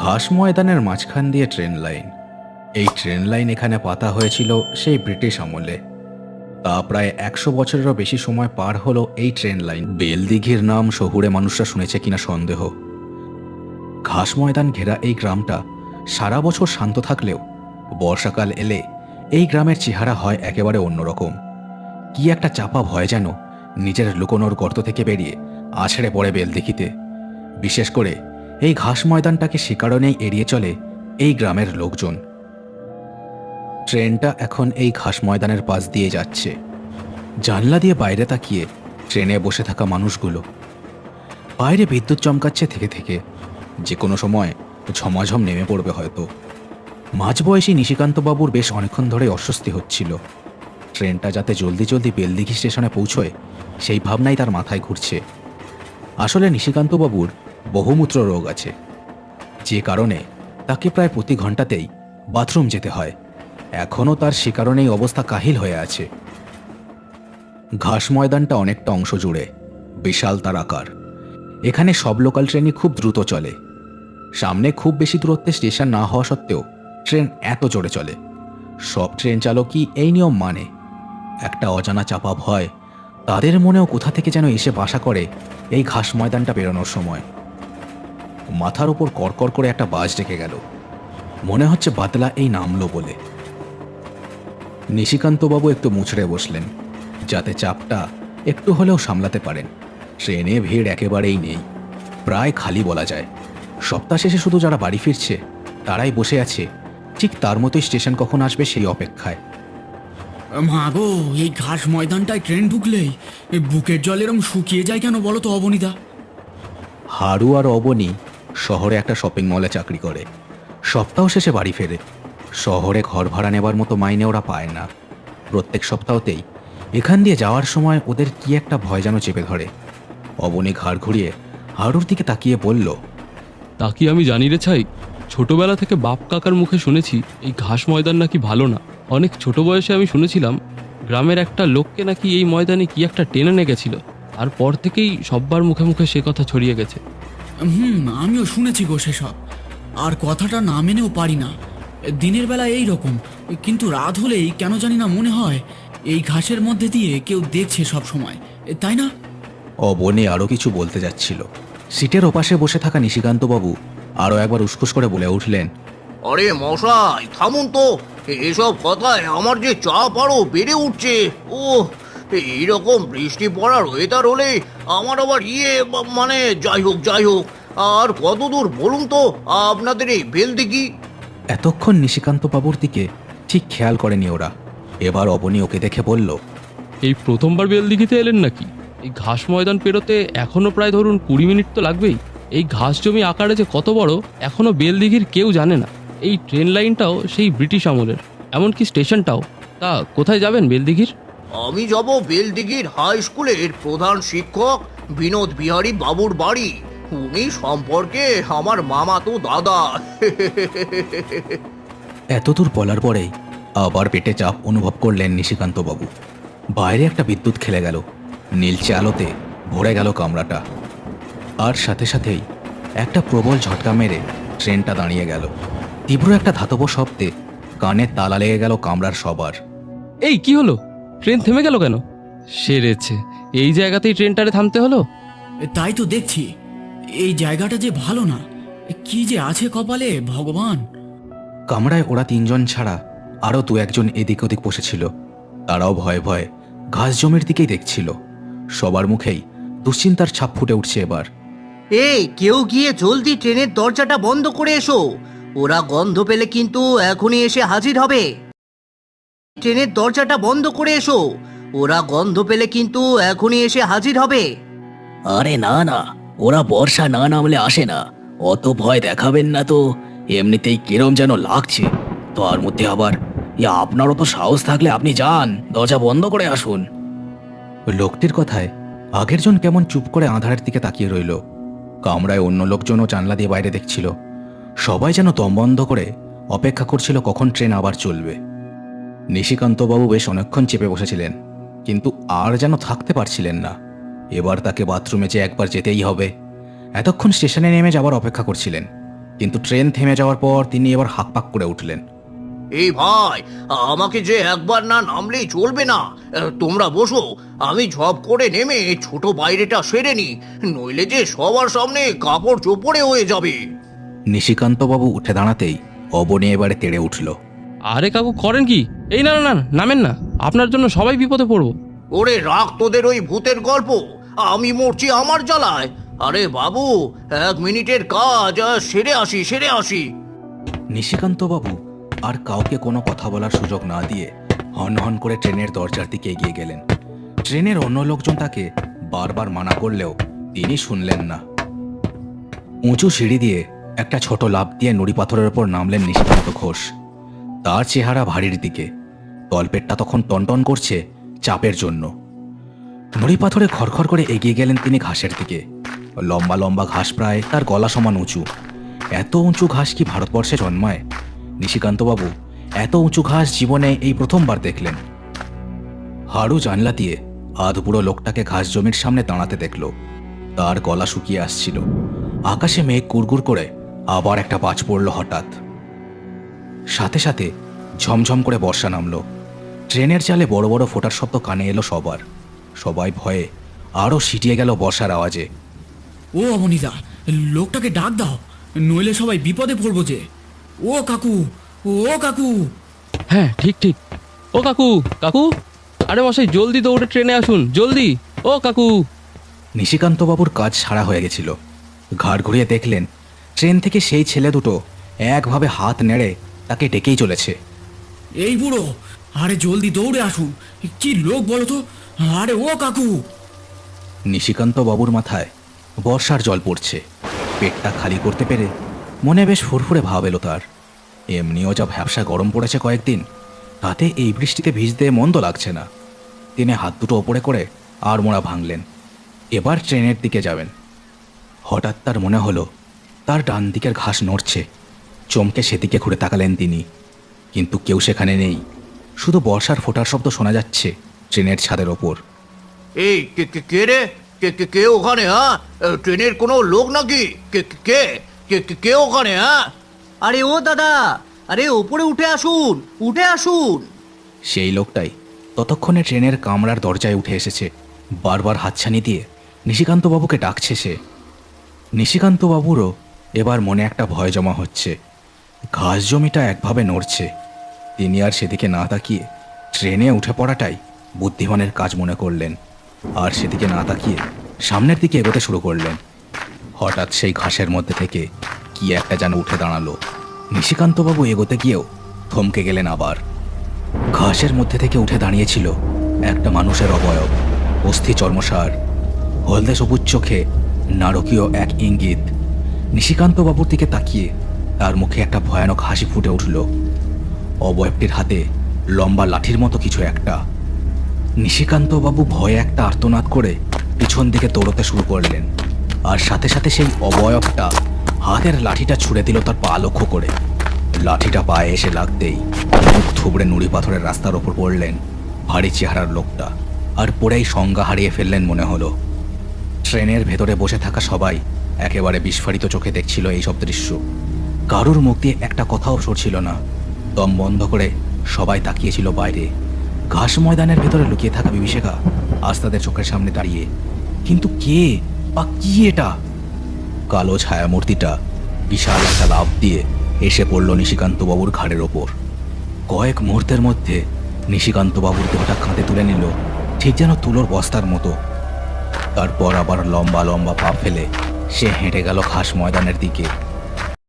ঘাস ময়দানের মাঝখান দিয়ে ট্রেন লাইন। এই ট্রেন লাইন এখানে পাতা হয়েছিল সেই ব্রিটিশ আমলে। তা প্রায় 100 বছরেরও বেশি সময় পার হলো এই ট্রেন লাইন। বেলদিঘির নাম শহুরে মানুষরা শুনেছে কিনা সন্দেহ। ঘাস ময়দান ঘেরা এই গ্রামটা সারা বছর শান্ত থাকলেও বর্ষাকাল এলে এই গ্রামের চেহারা হয় একেবারে অন্যরকম। কি একটা চাপা ভয় যেন নিজের লুকোনোর গর্ত থেকে বেরিয়ে আছড়ে পড়ে বেলদিঘিতে। বিশেষ করে এই ঘাস ময়দানটাকে সে কারণেই এড়িয়ে চলে এই গ্রামের লোকজন। ট্রেনটা এখন এই ঘাস ময়দানের পাশ দিয়ে যাচ্ছে। জানলা দিয়ে বাইরে তাকিয়ে ট্রেনে বসে থাকা মানুষগুলো। বাইরে বিদ্যুৎ চমকাচ্ছে থেকে থেকে, যে কোনো সময় ঝমাঝম নেমে পড়বে হয়তো। মাঝবয়সী নিশিকান্তবাবুর বেশ অনেকক্ষণ ধরে অস্বস্তি হচ্ছিল। ট্রেনটা যাতে জলদি জলদি বেলদিঘি স্টেশনে পৌঁছয় সেই ভাবনাই তার মাথায় ঘুরছে। আসলে নিশিকান্তবাবুর বহুমূত্র রোগ আছে, যে কারণে তাকে প্রায় প্রতি ঘন্টাতেই বাথরুম যেতে হয়। এখনও তার সে কারণেই অবস্থা কাহিল হয়ে আছে। ঘাস ময়দানটা অনেকটা অংশ জুড়ে বিশাল তার আকার। এখানে সব লোকাল ট্রেনই খুব দ্রুত চলে। সামনে খুব বেশি দূরত্বে স্টেশন না হওয়া সত্ত্বেও ট্রেন এত জোরে চলে। সব ট্রেন চালকই এই নিয়ম মানে। একটা অজানা চাপা ভয় তাদের মনেও কোথা থেকে যেন এসে বাসা করে এই ঘাস ময়দানটা বেরোনোর সময়। মাথার উপর কড়কড় করে একটা বাজ ডেকে গেল। মনে হচ্ছে বাদলা এই নামলো বলে। নিশিকান্তবাবু একটু মুচড়ে বসলেন, যাতে চাপটা একটু হলেও সামলাতে পারেন। ট্রেনে ভিড় একেবারেই নেই, প্রায় খালি বলা যায়। সপ্তাহ শেষে শুধু যারা বাড়ি ফিরছে তারাই বসে আছে ঠিক তার মতোই স্টেশন কখন আসবে সেই অপেক্ষায়। মা গো, এই ঘাস ময়দানটায় ট্রেন ঢুকলেই বুকের জল এরম শুকিয়ে যায় কেন বলো তো অবনীদা? হারু আর অবনী শহরে একটা শপিং মলে চাকরি করে। সপ্তাহ শেষে বাড়ি ফেরে। শহরে ঘর ভাড়া নেবার মতো মাইনে ওরা পায় না। প্রত্যেক সপ্তাহতেই এখান দিয়ে যাওয়ার সময় ওদের কি একটা ভয় যেন চেপে ধরে। অবনী ঘাড় ঘুরিয়ে হারুর দিকে তাকিয়ে বলল, তা কি আমি জানি রে ছাই? ছোটবেলা থেকে বাপ কাকার মুখে শুনেছি এই ঘাস ময়দান নাকি ভালো না। অনেক ছোট বয়সে আমি শুনেছিলাম গ্রামের একটা লোককে নাকি এই ময়দানে কি একটা টেনে নিয়ে গেছিল। তারপর থেকেই সব্বার মুখে মুখে সে কথা ছড়িয়ে গেছে। আমিও শুনেছি গো সেসব। আর কথাটা না মেনেও পারি না। দিনের বেলা এই রকম, কিন্তু রাত হলেই কেন জানি না মনে হয় এই ঘাসের মধ্যে দিয়ে কেউ দেখছে সব সময়, তাই না? অবনী আরও কিছু বলতে যাচ্ছিল। সিটের ওপাশে বসে থাকা নিশিকান্তবাবু আরও একবার উসখুস করে বলে উঠলেন, আরে মশাই থামুন তো, এসব কথায় আমার যে চাপ আরো বেড়ে উঠছে। ও এইরকম বৃষ্টি পড়ার ওয়েদার হলে আমার আবার মানে যাই হোক, আর কত দূর বলুন তো আপনাদের এই বেলদিঘি? এতক্ষণ নিশিকান্তবাবুর দিকে ঠিক খেয়াল করেনি ওরা। এবার অবনী ওকে দেখে বলল, এই প্রথমবার বেলদিঘিতে এলেন নাকি? এই ঘাস ময়দান পেরোতে এখনও প্রায় ধরুন 20 মিনিট তো লাগবেই। এই ঘাস জমি আকারে যে কত বড় এখনও বেলদিঘির কেউ জানে না। এই ট্রেন লাইনটাও সেই ব্রিটিশ আমলের, এমনকি স্টেশনটাও। তা কোথায় যাবেন বেলদিঘির? আমি যাব বেলদিঘির হাই স্কুলের প্রধান শিক্ষক বিনোদ বিহারী বাবুর বাড়ি। উনি সম্পর্কে আমার মামাতো দাদা। এতদূর বলার পরেই আবার পেটে চাপ অনুভব করলেন নিশিকান্তবাবু। বাইরে একটা বিদ্যুৎ খেলে গেল। নীলচে আলোতে ভরে গেল কামরাটা। আর সাথে সাথেই একটা প্রবল ঝটকা মেরে ট্রেনটা দাঁড়িয়ে গেল। তীব্র একটা ধাতব শব্দে কানে তালা লেগে গেল কামরার সবার। এই কি হলো? ট্রেন থেমে গেল কেন? সেরেছে, এই জায়গাতেই ট্রেনটারে থামতে হলো। তাই তো দেখছি। এই জায়গাটা যে ভালো না, কি যে আছে কপালে ভগবান। কামরায় ওরা তিনজন ছাড়া আরও দু একজন এদিক ওদিক বসেছিল। তারাও ভয়ে ভয়ে ঘাস জমির দিকেই দেখছিল। সবার মুখেই দুশ্চিন্তার ছাপ ফুটে উঠছে এবার। এই কেউ গিয়ে জলদি ট্রেনের দরজাটা বন্ধ করে এসো। ওরা গন্ধ পেলে কিন্তু এখনই এসে হাজির হবে। ট্রেনের দরজাটা বন্ধ করে এসো। ওরা গন্ধ পেলে কিন্তু এখনই এসে হাজির হবে। আরে না না, ওরা বর্ষা না নামলে আসে না। অত ভয় দেখাবেন না তো। এমনিতেই কিরম যেন লাগছে, তার মধ্যে আবার আপনারও তো সাহস থাকলে আপনি যান, দরজা বন্ধ করে আসুন। লোকটির কথায় আগের জন কেমন চুপ করে আঁধারের দিকে তাকিয়ে রইল। কামরায় অন্য লোকজনও জানলা দিয়ে বাইরে দেখছিল। সবাই যেন দম বন্ধ করে অপেক্ষা করছিল কখন ট্রেন আবার চলবে। নিশিকান্তবাবু বেশ অনেকক্ষণ চেপে বসেছিলেন, কিন্তু আর যেন থাকতে পারছিলেন না। এবার তাকে বাথরুমে যে একবার যেতেই হবে। এতক্ষণ স্টেশনে নেমে যাবার অপেক্ষা করছিলেন, কিন্তু ট্রেন থেমে যাওয়ার পর তিনি এবার হাঁকপাক করে উঠলেন। এই ভাই, আমাকে যে একবার না নামলেই চলবে না। তোমরা বসো, আমি ঝপ করে নেমে ছোট বাইরেটা সেরে নি, নইলে যে সবার সামনে কাপড় চোপড়ে হয়ে যাবে। নিশিকান্তবাবু উঠে দাঁড়াতেই অবনী এবারে তেড়ে উঠল। আরে কাকু করেন কি? এই না না না, নামেন না, আপনার জন্য সবাই বিপদে পড়বো। ওরে রাখ তোদের ওই ভূতের গল্প, আমি মরছি আমার জ্বালায়। আরে বাবু, 1 মিনিটের কাজ, সেরে আসি। নিশিকান্তবাবু আর কাউকে কোনো কথা বলার সুযোগ না দিয়ে হন হন করে ট্রেনের দরজার দিকে এগিয়ে গেলেন। ট্রেনের অন্য লোকজন তাকে বারবার মানা করলেও তিনি শুনলেন না। উঁচু সিঁড়ি দিয়ে একটা ছোট লাফ দিয়ে নুড়ি পাথরের ওপর নামলেন নিশিকান্ত ঘোষ। তার চেহারা ভারীর দিকে, তলপেটটা তখন টনটন করছে চাপের জন্য। নুড়ি পাথরে খড়খড় করে এগিয়ে গেলেন তিনি ঘাসের দিকে। লম্বা লম্বা ঘাস প্রায় তার গলা সমান উঁচু। এত উঁচু ঘাস কি ভারতবর্ষে জন্মায়? নিশিকান্তবাবু এত উঁচু ঘাস জীবনে এই প্রথমবার দেখলেন। হাড়ু জানলা দিয়ে আধবুড়ো লোকটাকে ঘাস জমির সামনে দাঁড়াতে দেখল। তার গলা শুকিয়ে আসছিল। আকাশে মেঘ গুড়গুড় করে আবার একটা বাজ পড়ল হঠাৎ। সাথে সাথে ঝমঝম করে বর্ষা নামল। ট্রেনের চালে বড় বড় ফোঁটার শব্দ কানে এলো সবার। সবাই ভয়ে আরও সিটিয়ে গেল বর্ষার আওয়াজে। ও অবনীদা, লোকটাকে ডাক দাও, নইলে সবাই বিপদে পড়বো যে। ও কাকু, ও কাকু। হ্যাঁ ঠিক ঠিক। ও কাকু, কাকু, আরে মশাই জলদি দৌড়ে ট্রেনে আসুন, জলদি। ও কাকু। নিশিকান্তবাবুর কাজ সারা হয়ে গেছিল। ঘাড় ঘুরিয়ে দেখলেন ট্রেন থেকে সেই ছেলে দুটো একভাবে হাত নেড়ে তাকে ডেকেই চলেছে। এই বুড়ো, আরে জলদি দৌড়ে আসুন। কি লোক বলো তো? আরে ও কাকু। নিশিকান্তবাবুর মাথায় বর্ষার জল পড়ছে। পেটটা খালি করতে পেরে মনে বেশ ফুরফুরে ভাব এলো তার। এমনিও যা ভ্যাবসা গরম পড়েছে কয়েকদিন, তাতে এই বৃষ্টিতে ভিজতে মন্দ লাগছে না। তিনি হাত দুটো ওপরে করে আর মোড়া ভাঙলেন। এবার ট্রেনের দিকে যাবেন। হঠাৎ তার মনে হলো তার ডান দিকের ঘাস নড়ছে। চমকে সেদিকে ঘুরে তাকালেন তিনি, কিন্তু কেউ সেখানে নেই। শুধু বর্ষার ফোঁটার শব্দ শোনা যাচ্ছে ট্রেনের ছাদের ওপর। এই কে রে? কে ওখানে? হ্যাঁ, ট্রেনের কোনো লোক নাকি? কে ওখানে? হ্যাঁ, আরে ও দাদা, আরে ওপরে উঠে আসুন, উঠে আসুন। সেই লোকটাই ততক্ষণে ট্রেনের কামরার দরজায় উঠে এসেছে। বারবার হাতছানি দিয়ে নিশিকান্তবাবুকে ডাকছে সে। নিশিকান্তবাবুরও এবার মনে একটা ভয় জমা হচ্ছে। ঘাস জমিটা একভাবে নড়ছে। তিনি আর সেদিকে না তাকিয়ে ট্রেনে উঠে পড়াটাই বুদ্ধিমানের কাজ মনে করলেন। আর সেদিকে না তাকিয়ে সামনের দিকে এগোতে শুরু করলেন। হঠাৎ সেই ঘাসের মধ্যে থেকে কি একটা যেন উঠে দাঁড়ালো। নিশিকান্তবাবু এগোতে গিয়েও থমকে গেলেন আবার। ঘাসের মধ্যে থেকে উঠে দাঁড়িয়েছিল একটা মানুষের অবয়ব, অস্থি চর্মসার, হলদে সবুজ চোখে নারকীয় এক ইঙ্গিত। নিশিকান্তবাবুর দিকে তাকিয়ে তার মুখে একটা ভয়ানক হাসি ফুটে উঠল। অবয়বটির হাতে লম্বা লাঠির মতো কিছু একটা। নিশিকান্তবাবু ভয়ে একটা আর্তনাদ করে পিছন দিকে দৌড়তে শুরু করলেন। আর সাথে সাথে সেই অবয়বটা হাতের লাঠিটা ছুঁড়ে দিল তার পা লক্ষ্য করে। লাঠিটা পায়ে এসে লাগতেই মুখ থুবড়ে নুড়ি পাথরের রাস্তার ওপর পড়লেন ভারী চেহারার লোকটা। আর পড়েই সংজ্ঞা হারিয়ে ফেললেন মনে হলো। ট্রেনের ভেতরে বসে থাকা সবাই একেবারে বিস্ফারিত চোখে দেখছিল এইসব দৃশ্য। কারুর মুখ দিয়ে একটা কথাও সরছিল না। দম বন্ধ করে সবাই তাকিয়েছিল বাইরে। ঘাস ময়দানের ভেতরে লুকিয়ে থাকা বিভীষিকা আজ তাদের চোখের সামনে দাঁড়িয়ে। কিন্তু কে বা কি এটা? কালো ছায়ামূর্তিটা বিশাল একটা লাফ দিয়ে এসে পড়ল নিশিকান্তবাবুর ঘাড়ের ওপর। কয়েক মুহূর্তের মধ্যে নিশিকান্তবাবুর দেহটা কাঁধে তুলে নিল, ঠিক যেন তুলোর বস্তার মতো। তারপর আবার লম্বা লম্বা পা ফেলে সে হেঁটে গেল ঘাস ময়দানের দিকে।